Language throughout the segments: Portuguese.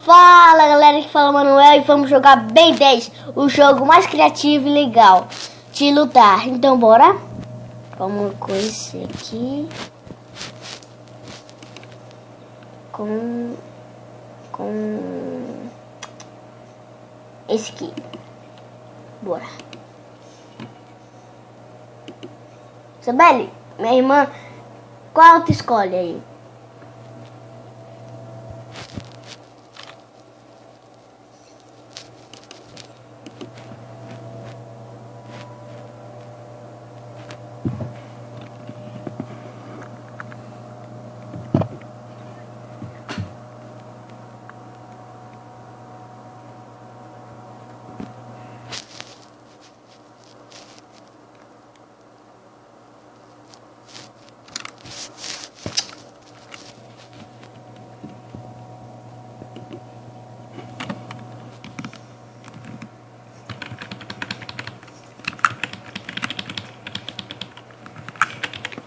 Fala galera, aqui fala Manuel e vamos jogar Ben 10, o jogo mais criativo e legal de lutar. Então bora. Vamos com esse aqui. Com esse aqui. Bora. Isabelle, minha irmã, qual tu escolhe aí?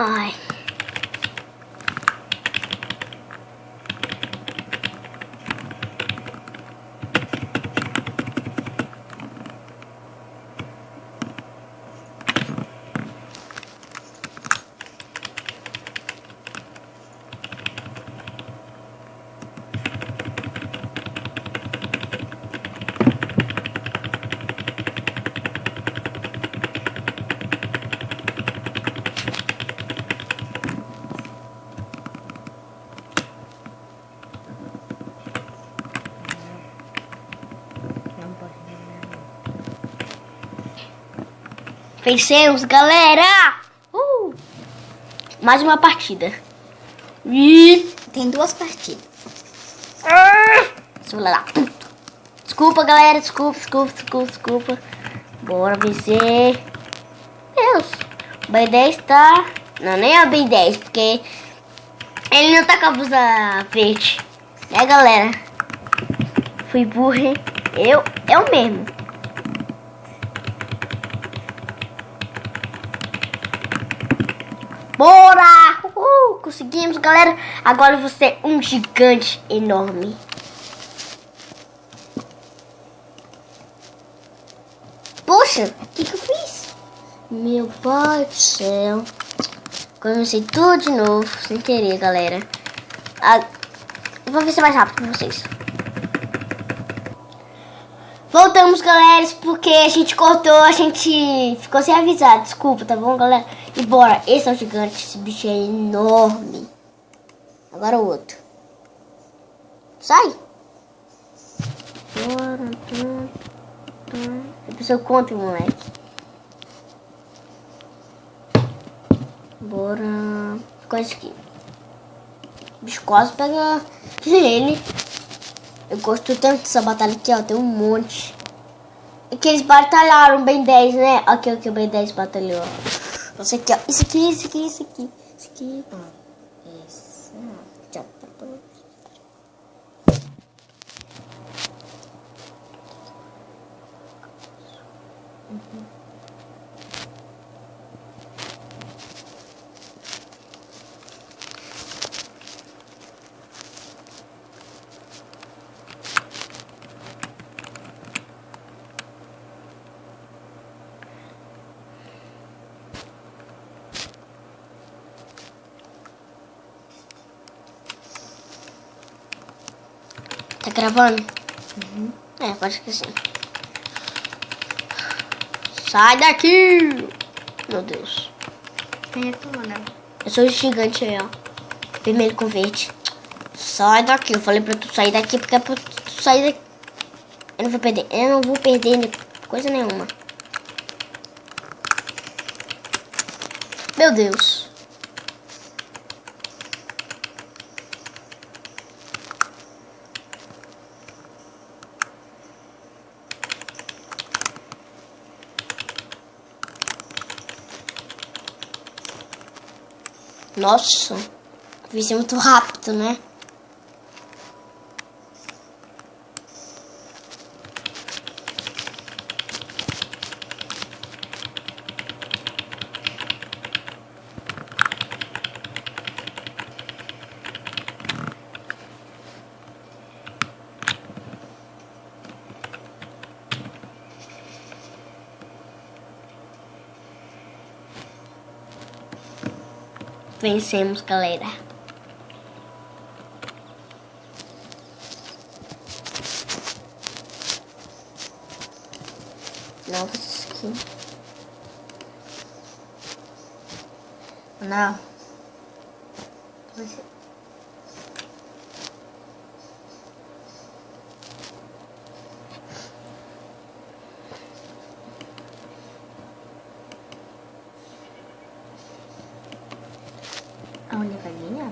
Ai. Vencemos, galera! Mais uma partida. E tem 2 partidas. Lá. Desculpa, galera. Desculpa. Bora vencer. Deus. O Ben 10 tá... Não, nem é o Ben 10, porque ele não tá com a blusa verde. Né, galera? Fui burro, hein? Eu mesmo. Bora! Conseguimos, galera. Agora eu vou ser um gigante enorme. Poxa, o que eu fiz? Meu pai do céu. Comecei tudo de novo, sem querer, galera. Eu vou ver se é mais rápido com vocês. Voltamos, galera, porque a gente cortou, a gente ficou sem avisar. Desculpa, tá bom, galera? E bora, esse é o gigante, esse bicho é enorme. Agora o outro. Sai! Bora, depois eu conto, moleque. Bora. Ficou esse aqui. O bicho quase pega ele. Eu gosto tanto dessa batalha aqui, ó. Tem um monte. É que eles batalharam Ben 10, né? Aqui, o Ben 10 batalhou. Esse aqui, ó. Esse aqui. Esse aqui. Tchau. Tá gravando? É, pode que sim. Sai daqui! Meu Deus. Quem é tu, né? Eu sou o gigante aí, ó. Vermelho com verde. Sai daqui. Eu falei pra tu sair daqui porque é pra tu sair daqui. Eu não vou perder coisa nenhuma. Meu Deus. Nossa, fiz muito rápido, né? Vencemos, galera. Nova skin. Não. A única linha?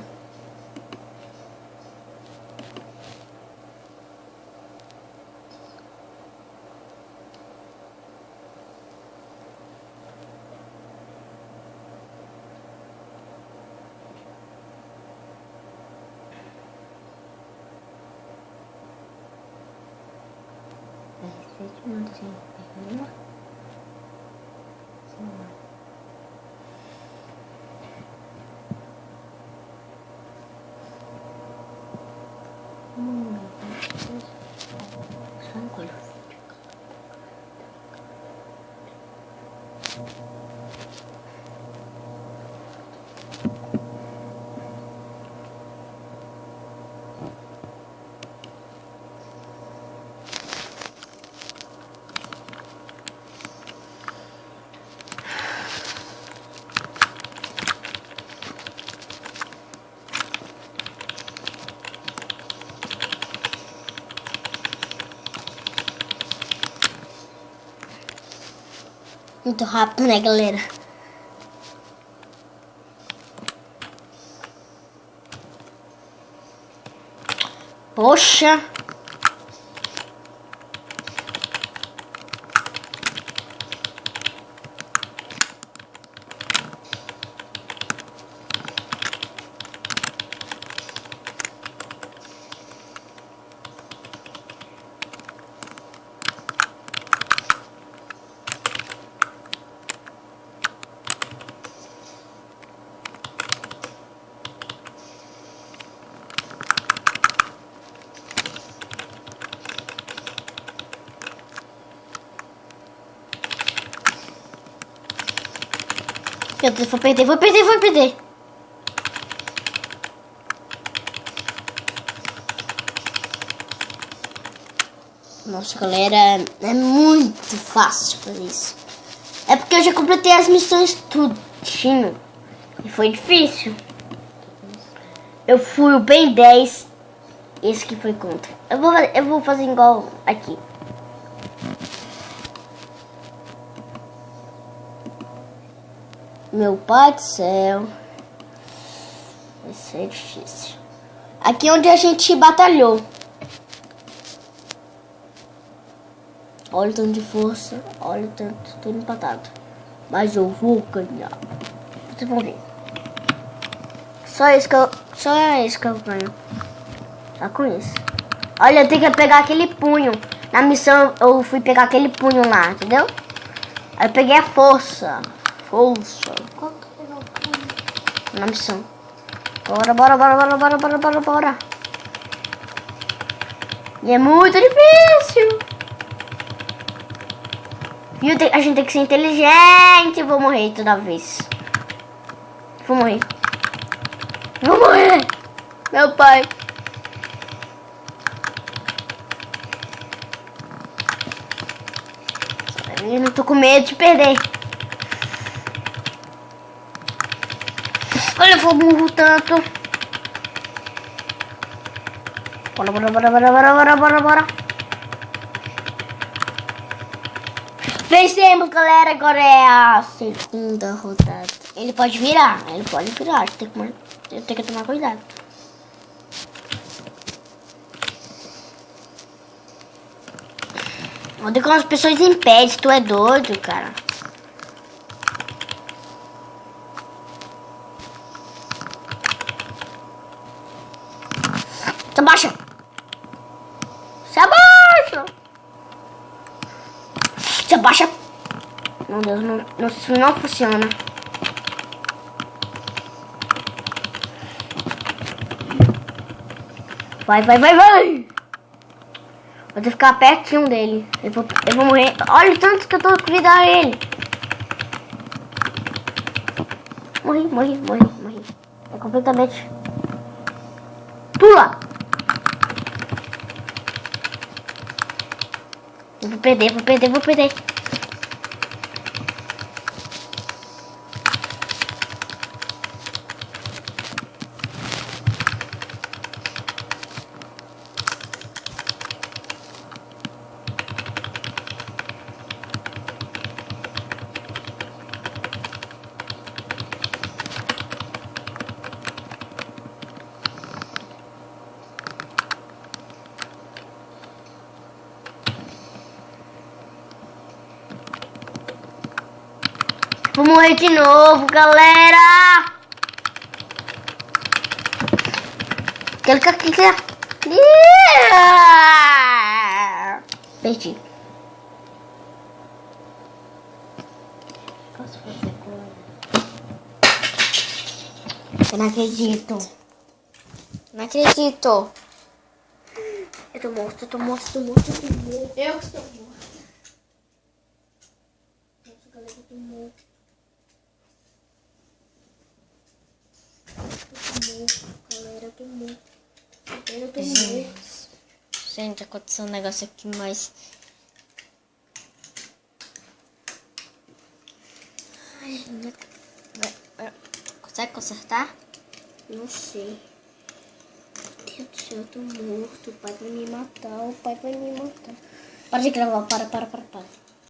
Muito rápido, né, galera? Poxa! Meu Deus, vou perder. Nossa, galera, é muito fácil fazer isso. É porque eu já completei as missões tudinho. E foi difícil. Eu fui o Ben 10. Esse que foi contra. Eu vou fazer igual aqui. Meu pai do céu. Vai ser difícil. Aqui é onde a gente batalhou. Olha o tanto de força. Olha o tanto. Tô empatado. Mas eu vou ganhar. Vocês vão ver. Só isso que eu ganho. Só com isso. Olha, eu tenho que pegar aquele punho. Na missão eu fui pegar aquele punho lá, entendeu? Aí eu peguei a força. Força. Qual que pegou o punho? Na missão. Bora. E é muito difícil. Viu? A gente tem que ser inteligente. Eu vou morrer toda vez. Vou morrer. Meu pai. Eu não tô com medo de perder. Olha, eu vou burro tanto. Bora. Vencemos, galera. Agora é a segunda rodada. Ele pode virar. Eu tenho que tomar cuidado. Olha como as pessoas impedem. Tu é doido, cara. Se abaixa. Se abaixa. Meu Deus, isso não funciona. Vai. Vou ter que ficar pertinho dele. Eu vou morrer. Olha o tanto que eu tô cuidando ele. Morri. completamente. Pula! Eu vou perder, vou perder, vou perder. Vou morrer de novo, galera! Clica. Perdi. Posso fazer agora? Eu não acredito. Não acredito. Eu tô morto. Eu que estou morto. Nossa, galera, eu tô morto. Galera, eu tô morto. Eu tô morto. Gente, aconteceu um negócio aqui, mas... Ai, consegue consertar? Não sei. Deus do céu, eu tô morto. O pai vai me matar. Para de gravar, para.